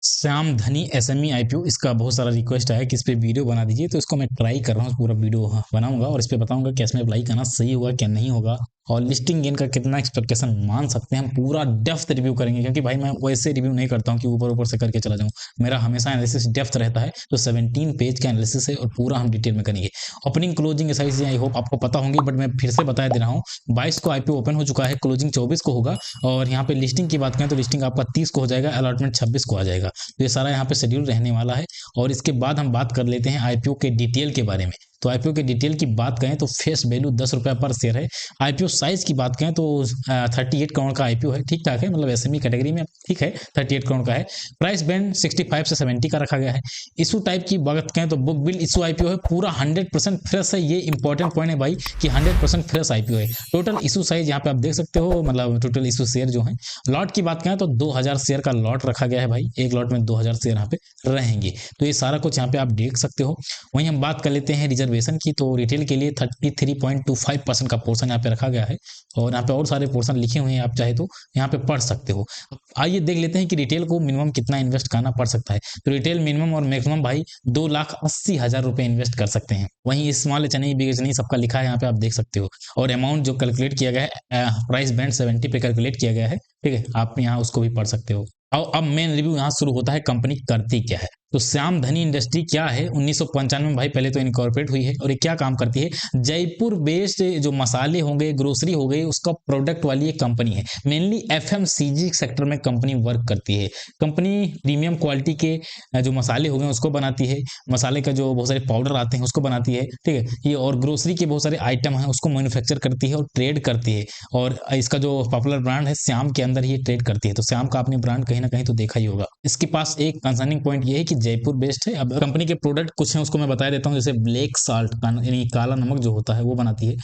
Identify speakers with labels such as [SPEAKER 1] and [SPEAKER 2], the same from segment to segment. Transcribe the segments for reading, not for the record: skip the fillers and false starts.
[SPEAKER 1] श्याम धनी SME IPO इसका बहुत सारा रिक्वेस्ट आया कि इस पे वीडियो बना दीजिए, तो इसको मैं ट्राई कर रहा हूँ, पूरा वीडियो बनाऊंगा और इस पे बताऊंगा कि इसमें अप्लाई करना सही होगा क्या नहीं होगा और लिस्टिंग गेन का कितना एक्सपेक्टेशन मान सकते हैं। हम पूरा डेप्थ रिव्यू करेंगे क्योंकि भाई मैं वैसे रिव्यू नहीं करता हूँ कि ऊपर ऊपर से करके चला जाऊँ। मेरा हमेशा एनालिसिस डेप्थ रहता है, तो 17 पेज का एनालिसिस है और पूरा हम डिटेल में करेंगे। ओपनिंग क्लोजिंग सारी चीजें आई होप आपको पता होंगी, बट मैं फिर से बता दे रहा हूँ। 22 को आईपीओ ओपन हो चुका है, क्लोजिंग 24 को होगा और यहाँ पे लिस्टिंग की बात करें तो लिस्टिंग आपका 30 को हो जाएगा, अलॉटमेंट 26 को आ जाएगा। तो ये सारा यहाँ पे शेड्यूल रहने वाला है। और इसके बाद हम बात कर लेते हैं आईपीओ के डिटेल के बारे में। तो आईपीओ के डिटेल की बात करें तो फेस वैल्यू 10 रुपया पर शेयर है। आईपीओ साइज की बात करें तो 38 करोड़ का आईपीओ है, ठीक ठाक है, मतलब एसएमई कैटेगरी में ठीक है, 38 करोड़ का है। प्राइस बैंड 65 से 70 का रखा गया है। इशू टाइप की बात करें तो बुक बिल इशू आईपीओ है, पूरा 100% फ्रेश है। ये इंपॉर्टेंट पॉइंट है भाई कि 100% फ्रेश आईपीओ है। टोटल इशू साइज यहाँ पे आप देख सकते हो, मतलब टोटल इशू शेयर जो है। लॉट की बात करें तो 2000 शेयर का लॉट रखा गया है भाई, एक लॉट में 2000 शेयर यहाँ पे रहेंगे। तो ये सारा कुछ यहाँ पे आप देख सकते हो। वहीं हम बात कर लेते हैं रिजर्वेशन की, तो रिटेल के लिए 33.25% का पोर्शन यहाँ पे रखा गया है और यहाँ पे और सारे पोर्शन लिखे हुए हैं, आप चाहे तो यहाँ पे पढ़ सकते हो। आइए देख लेते हैं कि रिटेल को मिनिमम कितना इन्वेस्ट करना पड़ सकता है। तो रिटेल मिनिमम और मैक्सिमम भाई 2,80,000 रुपए इन्वेस्ट कर सकते हैं। वहीं स्मॉल एचएनई बिग एचएनई सबका लिखा है यहाँ पे, आप देख सकते हो। और अमाउंट जो कैलकुलेट किया गया है, प्राइस बैंड 70 पे कैलकुलेट किया गया है, ठीक है, आप यहाँ उसको भी पढ़ सकते हो। और अब मेन रिव्यू यहाँ शुरू होता है, कंपनी करती क्या है। तो श्याम धनी इंडस्ट्री क्या है, 1995 में भाई पहले तो इनकॉर्पोरेट हुई है और ये क्या काम करती है। जयपुर बेस्ड जो मसाले होंगे, ग्रोसरी हो गई, उसका प्रोडक्ट वाली एक कंपनी है। मेनली एफएमसीजी सेक्टर में कंपनी वर्क करती है। कंपनी प्रीमियम क्वालिटी के जो मसाले हो गए उसको बनाती है, मसाले का जो बहुत सारे पाउडर आते हैं उसको बनाती है, ठीक है ये। और ग्रोसरी के बहुत सारे आइटम हैं उसको मैन्युफैक्चर करती है और ट्रेड करती है। और इसका जो पॉपुलर ब्रांड है श्याम के अंदर ही ट्रेड करती है। तो श्याम का आपने ब्रांड कहीं ना कहीं तो देखा ही होगा। इसके पास एक कंसर्निंग पॉइंट ये है कि जयपुर बेस्ड है। अब कंपनी के प्रोडक्ट कुछ हैं उसको मैं बता देता हूँ, जैसे ब्लैक साल्ट यानी काला नमक जो होता है वो बनाती है।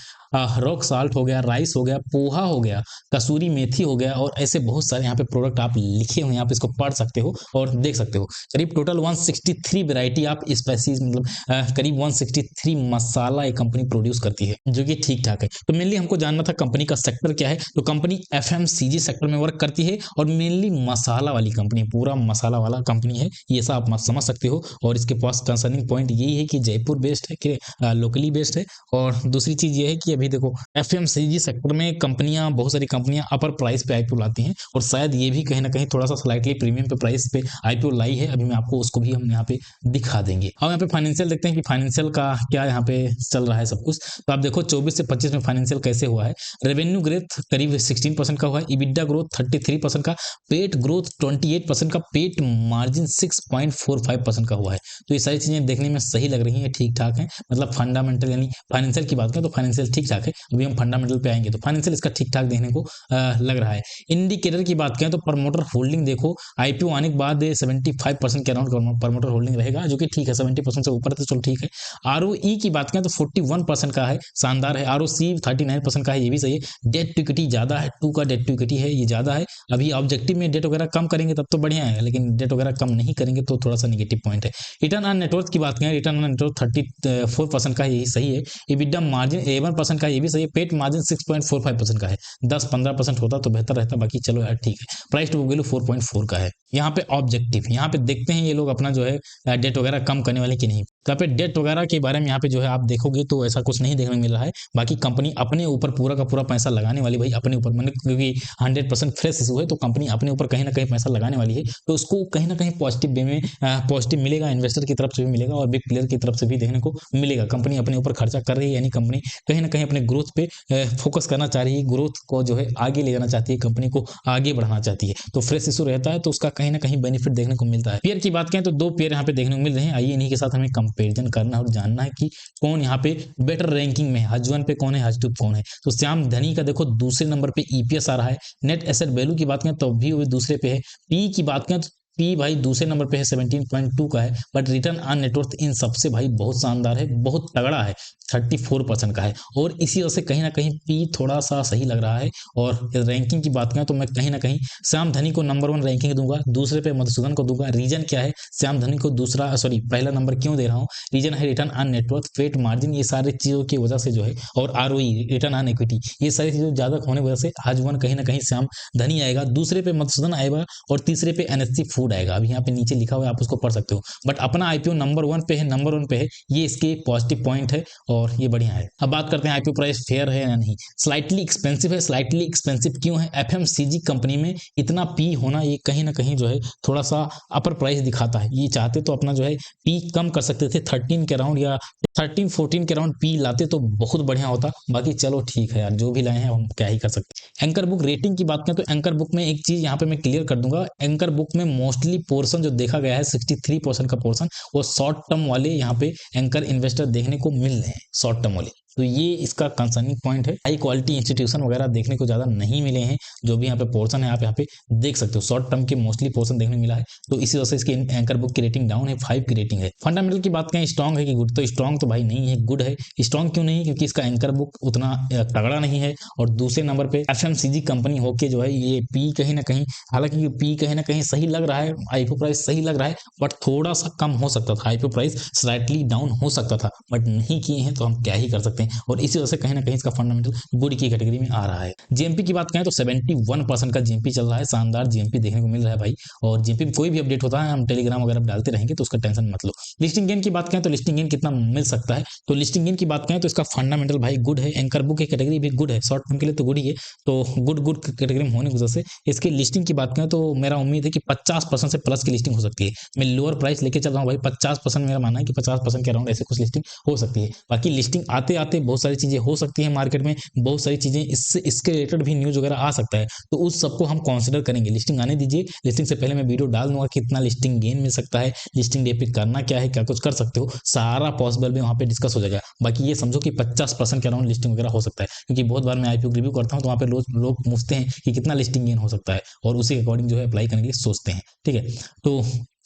[SPEAKER 1] रॉक साल्ट हो गया, राइस हो गया, पोहा हो गया, कसूरी मेथी हो गया, और ऐसे बहुत सारे यहाँ पे प्रोडक्ट आप लिखे हुए हैं, आप इसको पढ़ सकते हो और देख सकते हो। करीब टोटल 163 वेराइटी आप स्पाइसीज, मतलब करीब 163 मसाला एक कंपनी प्रोड्यूस करती है, जो कि ठीक ठाक है। तो मेनली हमको जानना था कंपनी का सेक्टर क्या है। तो कंपनी एफएमसीजी सेक्टर में वर्क करती है और मेनली मसाला वाली कंपनी, पूरा मसाला वाला कंपनी है, ये सब आप समझ सकते हो। और इसके पास कंसर्निंग पॉइंट यही है कि जयपुर बेस्ड है, कि लोकली बेस्ड है। और दूसरी चीज ये है कि अभी देखो एफएमसीजी सेक्टर में कंपनियां, बहुत सारी कंपनियां अपर प्राइस पे आईपीओ लाती हैं और शायद ये भी कहीं ना कहीं थोड़ा सा स्लाइटली प्रीमियम पे प्राइस पे आईपीओ लाई है। अभी मैं आपको उसको भी हम यहाँ पे दिखा देंगे। अब यहाँ पे फाइनेंशियल देखते हैं कि फाइनेंशियल का क्या यहाँ पे चल रहा है सब कुछ। तो आप देखो 24 से 25 में फाइनेंशियल कैसे हुआ है। रेवेन्यू ग्रोथ करीब 16% का हुआ है, इबिडा ग्रोथ 33% का, पेट ग्रोथ 28% का, पेट मार्जिन 6.45% का हुआ है। तो ये सारी चीजें देखने में सही लग रही हैं, ठीक ठाक है। मतलब फंडामेंटल यानी फाइनेंशियल की बात करें तो फाइनेंशियल ठीक ठाक है। अभी हम फंडामेंटल पे आएंगे तो फाइनेंशियल इसका ठीक ठाक देखने को लग रहा है। इंडिकेटर की बात करें तो प्रमोटर होल्डिंग देखो, आईपीओ आने के बाद 75% के अराउंड प्रमोटर होल्डिंग रहेगा, जो कि ठीक है, 70% से ऊपर तो चलो ठीक है। आरओई की बात करें तो 41% का है, शानदार है। आरओसी 39% का है, ये भी सही है। डेट टू इक्विटी ज्यादा है, 2 का डेट टू इक्विटी है, ये ज्यादा है। अभी ऑब्जेक्टिव में डेट वगैरह कम करेंगे तब तो बढ़िया है, लेकिन डेट वगैरह कम नहीं करेंगे तो थोड़ा सा निगेटिव पॉइंट है। रिटर्न ऑन नेटवर्थ की बात करें, रिटर्न ऑन नेटवर्थ 34% का है, यही सही है। इबिडा मार्जिन 11% का, ये भी सही है। पेट मार्जिन 6.45% का है, 10-15% होता तो बेहतर रहता, बाकी चलो यार ठीक है। प्राइस टू बुक वैल्यू 4.4 का है। यहाँ पे ऑब्जेक्टिव, यहाँ पे देखते हैं ये लोग अपना जो है डेट वगैरह कम करने वाले कि नहीं। तो यहाँ पे डेट वगैरह के बारे में यहाँ पे जो है आप देखोगे तो ऐसा कुछ नहीं देखने मिल रहा है। बाकी कंपनी अपने ऊपर पूरा का पूरा पैसा लगाने वाली, भाई अपने ऊपर, मैंने क्योंकि 100% फ्रेश इशू है तो कंपनी अपने ऊपर कहीं ना कहीं पैसा लगाने वाली है। तो उसको कहीं ना कहीं पॉजिटिव वे में पॉजिटिव मिलेगा, इन्वेस्टर की तरफ से भी मिलेगा और बिग प्लेयर की तरफ से भी देखने को मिलेगा। कंपनी अपने ऊपर खर्चा कर रही है, यानी कंपनी कहीं ना कहीं अपने ग्रोथ पे फोकस करना चाह रही है, ग्रोथ को जो है आगे ले जाना चाहती है, कंपनी को आगे बढ़ाना चाहती है। तो फ्रेश इशू रहता है तो उसका कहीं ना कहीं बेनिफिट देखने को मिलता है। पेयर की बात करें तो 2 पेयर यहाँ पे देखने को मिल रहे हैं। आइए इन्हीं के साथ हमें कंपेरिजन करना और जानना है कि कौन यहाँ पे बेटर रैंकिंग में है, हज 1 पे कौन है, हज 2 पे कौन है। तो श्याम धनी का देखो दूसरे नंबर पे ईपीएस आ रहा है। नेट एसेट वैल्यू की बात करें तो भी वो दूसरे पे है। पी की बात करें तो पी भाई दूसरे नंबर पे है, 17.2 का है। बट रिटर्न ऑन नेटवर्थ इन सबसे भाई बहुत शानदार है, बहुत तगड़ा है, 34% का है। और इसी वजह से कहीं ना कहीं पी थोड़ा सा सही लग रहा है। और रैंकिंग की बात करें तो मैं कहीं ना कहीं श्याम धनी को नंबर 1 रैंकिंग दूंगा, दूसरे पे मधुसूदन को दूंगा। रीजन क्या है, श्याम धनी को पहला नंबर क्यों दे रहा हूँ, रीजन है return on net worth, pet margin, ये सारी चीजों की वजह से जो है, और आरओई, रिटर्न ऑन इक्विटी, ये सारी चीजें ज्यादा होने की वजह से हज 1 कहीं ना कहीं श्याम धनी आएगा, दूसरे पे मधुसूदन आएगा और तीसरे पे एनएससी फूड आएगा। अभी यहाँ पे नीचे लिखा हुआ है, आप उसको पढ़ सकते हो, बट अपना आईपीओ नंबर 1 पे है, नंबर 1 पे है, ये इसके पॉजिटिव पॉइंट है और ये बढ़िया है। अब बात करते हैं आईपीओ प्राइस फेयर है या नहीं। स्लाइटली एक्सपेंसिव है। स्लाइटली एक्सपेंसिव क्यों है? एफएमसीजी कंपनी में इतना पी होना, ये कहीं ना कहीं जो है थोड़ा सा अपर प्राइस दिखाता है। ये चाहते तो अपना जो है पी कम कर सकते थे, 13 के अराउंड या 13-14 के अराउंड पी लाते तो बहुत बढ़िया होता। बाकी चलो ठीक है यार, जो भी लाए हैं हम क्या ही कर सकते हैं। एंकर बुक रेटिंग की बात करें तो एंकर बुक में एक चीज यहाँ पे मैं क्लियर कर दूंगा, एंकर बुक में मोस्टली पोर्शन जो देखा गया है 63% का पोर्शन वो शॉर्ट टर्म वाले यहाँ पे एंकर इन्वेस्टर देखने को मिल रहे हैं, शॉर्ट टर्म वाले। तो ये इसका कंसर्निंग पॉइंट है। हाई क्वालिटी इंस्टीट्यूशन वगैरह देखने को ज्यादा नहीं मिले हैं। जो भी यहाँ पे पोर्शन है आप यहाँ पे देख सकते हो, शॉर्ट टर्म के मोस्टली पोर्शन देखने मिला है। तो इसी वजह से इसकी एंकर बुक की रेटिंग डाउन है, 5 की रेटिंग है। फंडामेंटल की बात करें स्ट्रॉन्ग है कि गुड, तो स्ट्रॉन्ग तो भाई नहीं है, गुड है। स्ट्रॉन्ग क्यों नहीं? क्योंकि इसका एंकर बुक उतना तगड़ा नहीं है और दूसरे नंबर पे एफएमसीजी कंपनी होके जो है ये पी कहीं ना कहीं, हालांकि पी कहीं ना कहीं सही लग रहा है, आईपीओ प्राइस सही लग रहा है, बट थोड़ा सा कम हो सकता था, आईपीओ प्राइस स्लाइटली डाउन हो सकता था, बट नहीं किए हैं तो हम क्या ही कर सकते हैं। और इसी वजह से कहीं ना कहीं इसका फंडामेंटल गुड की कैटेगरी में आ रहा है। जीएमपी की बात करें तो 71% का जीएमपी चल रहा है, शानदार जीएमपी देखने को मिल रहा है भाई। और जीएमपी में कोई भी अपडेट होता है हम टेलीग्राम वगैरह डालते रहेंगे, तो उसका टेंशन मत लो। लिस्टिंग गेन की बात करें तो लिस्टिंग गेन कितना मिल सकता है? तो लिस्टिंग गेन की बात करें तो इसका फंडामेंटल भाई गुड है, एंकर बुक की कैटेगरी भी गुड है, शॉर्ट टर्म के लिए तो गुड ही है। तो गुड कैटेगरी में होने की वजह से इसकी लिस्टिंग की बात करें तो मेरा उम्मीद है कि 50% से प्लस की लिस्टिंग हो सकती है। मैं लोअर प्राइस लेके चल रहा हूँ भाई, 50% मेरा मानना है कि 50% के अराउंड ऐसे कुछ लिस्टिंग हो सकती है। बाकी लिस्टिंग आते आते बहुत सारी चीजें हो सकती है मार्केट में, बहुत सारी चीजें इसके रिलेटेड भी न्यूज वगैरह आ सकता है, तो उस सबको हम कंसिडर करेंगे। लिस्टिंग आने दीजिए, लिस्टिंग से पहले मैं वीडियो डाल दूंगा कितना लिस्टिंग गेन मिल सकता है, लिस्टिंग डे पे करना क्या है, क्या कुछ कर सकते हो, सारा पॉसिबल भी वहां पे डिस्कस हो जाएगा। बाकी ये समझो कि 50% के अराउंड लिस्टिंग वगैरह हो सकता है, क्योंकि बहुत बार मैं आईपीओ रिव्यू करता हूँ तो वहाँ पे लोग पूछते हैं कि कितना लिस्टिंग गेन हो सकता है और उसी के अकॉर्डिंग जो है अप्लाई करने के लिए सोचते हैं। ठीक है, तो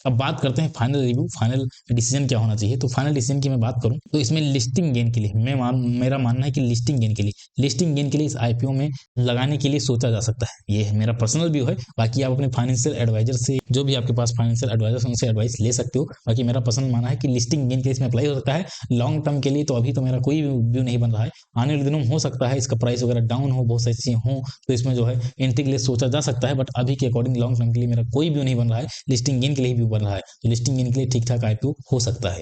[SPEAKER 1] अब बात करते हैं फाइनल रिव्यू, फाइनल डिसीजन क्या होना चाहिए। तो फाइनल डिसीजन की मैं बात करूं तो इसमें लिस्टिंग गेन के लिए मेरा मानना है कि लिस्टिंग गेन के लिए इस आईपीओ में लगाने के लिए सोचा जा सकता है। ये मेरा पर्सनल व्यू है, बाकी आप अपने फाइनेंशियल एडवाइजर से, जो भी आपके पास फाइनेंशियल एडवाइजर उनसे एडवाइस ले सकते हो। बाकी मेरा पर्सनल मानना है कि लिस्टिंग गेन के लिए इसमें अप्लाई हो सकता है। लॉन्ग टर्म के लिए तो अभी तो मेरा कोई व्यू नहीं बन रहा है, आने वाले दिनों में हो सकता है इसका प्राइस वगैरह डाउन हो, बहुत सारी चीजें हो, तो इसमें जो है एंट्री के लिए सोचा जा सकता है। बट अभी के अकॉर्डिंग लॉन्ग टर्म के लिए मेरा कोई व्यू नहीं बन रहा है, लिस्टिंग गेन के लिए व्यू बन रहा है। तो लिस्टिंग गेन के लिए ठीक ठाक आईपीओ हो सकता है।